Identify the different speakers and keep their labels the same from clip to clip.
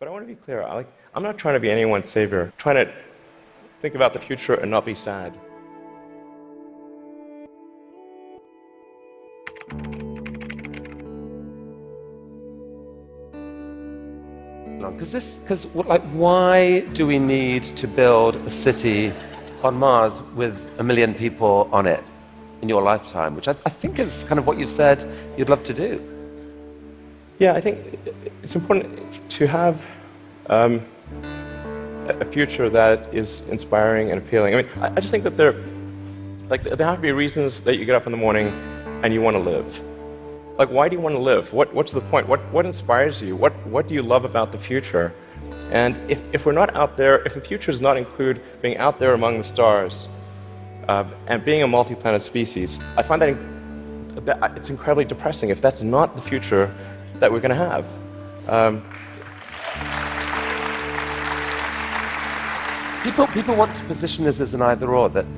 Speaker 1: But I want to be clear. I'm not trying to be anyone's savior. I'm trying to think about the future and not be sad.
Speaker 2: Why do we need to build a city on Mars with 1 million people on it in your lifetime, which I think is kind of what you've said you'd love to do?
Speaker 1: Yeah, I think it's important to have a future that is inspiring and appealing. I mean, I just think that there have to be reasons that you get up in the morning and you want to live. Like, why do you want to live? What's the point? What inspires you? What do you love about the future? And if we're not out there, if the future does not include being out there among the stars and being a multi-planet species, I find that it's incredibly depressing if that's not the future that we're going to have.
Speaker 2: People want to position this as an either/or. That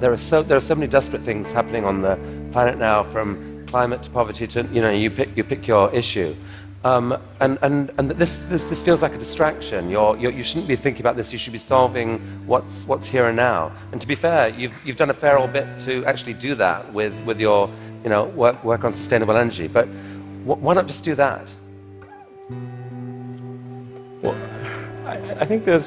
Speaker 2: there are so many desperate things happening on the planet now, from climate to poverty to you pick your issue, and this feels like a distraction. You shouldn't be thinking about this. You should be solving what's here and now. And to be fair, you've done a fair old bit to actually do that with your work on sustainable energy. But why not just do that?
Speaker 1: Well, I think I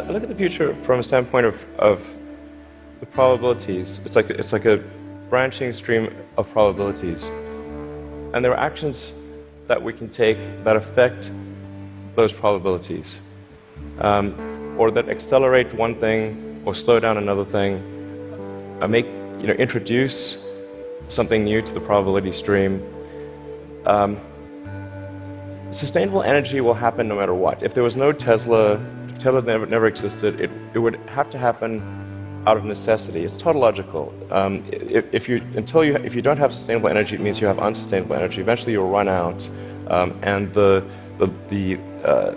Speaker 1: look at the future from a standpoint of the probabilities. It's like a branching stream of probabilities, and there are actions that we can take that affect those probabilities, or that accelerate one thing or slow down another thing, introduce something new to the probability stream. Sustainable energy will happen no matter what. If there was no Tesla never existed, it would have to happen out of necessity. It's tautological. If you don't have sustainable energy, it means you have unsustainable energy. Eventually, you'll run out, and the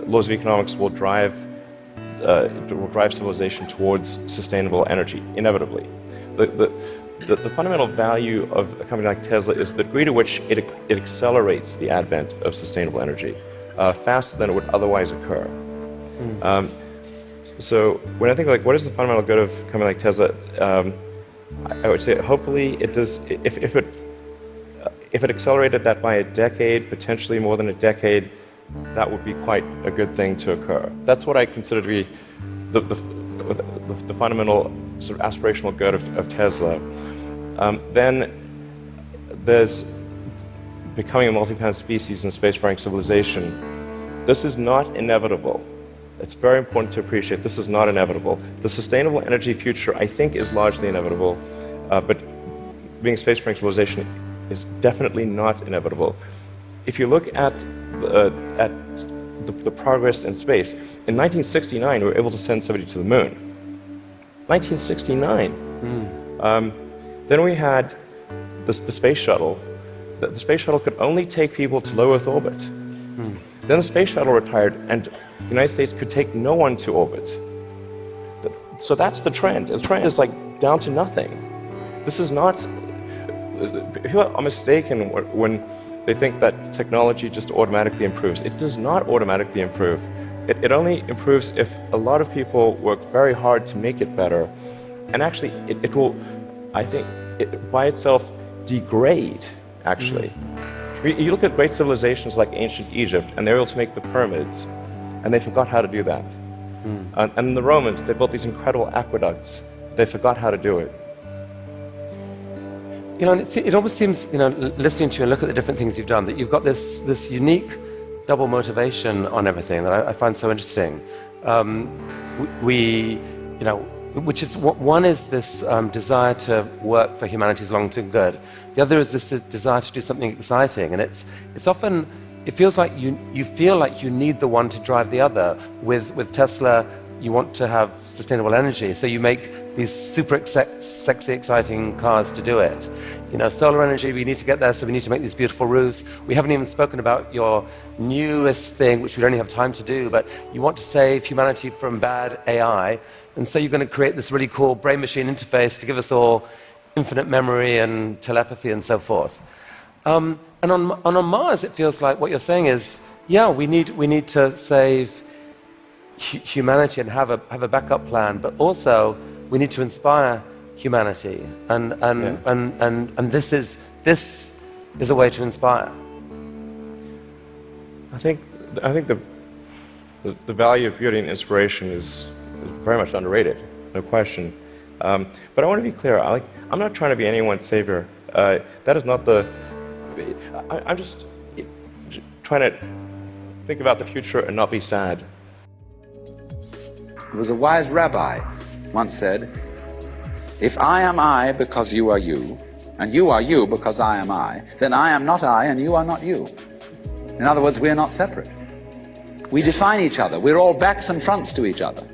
Speaker 1: laws of economics will drive civilization towards sustainable energy inevitably. The fundamental value of a company like Tesla is the degree to which it accelerates the advent of sustainable energy faster than it would otherwise occur. So when I think what is the fundamental good of a company like Tesla, I would say hopefully it does. If it accelerated that by a decade, potentially more than a decade, that would be quite a good thing to occur. That's what I consider to be the fundamental sort of aspirational good of Tesla. Then there's becoming a multi-planet species and spacefaring civilization. This is not inevitable. It's very important to appreciate this is not inevitable. The sustainable energy future, I think, is largely inevitable, but being a spacefaring civilization is definitely not inevitable. If you look at the progress in space, in 1969 we were able to send somebody to the moon. 1969. Then we had the space shuttle. The space shuttle could only take people to low Earth orbit. Then the space shuttle retired, and the United States could take no one to orbit. So that's the trend. The trend is down to nothing. This is not. People are mistaken when they think that technology just automatically improves. It does not automatically improve. It only improves if a lot of people work very hard to make it better. And actually, it will, I think, by itself degrade, actually. You look at great civilizations like ancient Egypt, and they were able to make the pyramids, and they forgot how to do that. And the Romans, they built these incredible aqueducts. They forgot how to do it.
Speaker 2: It almost seems, listening to you and look at the different things you've done, that you've got this unique double motivation on everything that I find so interesting. Which is one is this desire to work for humanity's long-term good. The other is this desire to do something exciting, and it's often it feels like you feel like you need the one to drive the other. With Tesla, you want to have sustainable energy, so you make these super sexy, exciting cars to do it. Solar energy, we need to get there, so we need to make these beautiful roofs. We haven't even spoken about your newest thing, which we don't have time to do, but you want to save humanity from bad AI, and so you're going to create this really cool brain-machine interface to give us all infinite memory and telepathy and so forth. And on Mars, it feels like what you're saying is, yeah, we need to save humanity and have a backup plan, but also we need to inspire humanity, and this is a way to inspire.
Speaker 1: I think the value of beauty and inspiration is very much underrated, no question. But I want to be clear. I'm not trying to be anyone's savior. That is not the. I'm just trying to think about the future and not be sad.
Speaker 3: There was a wise rabbi once said, "If I am I because you are you, and you are you because I am I, then I am not I and you are not you." In other words, we are not separate. We define each other. We're all backs and fronts to each other.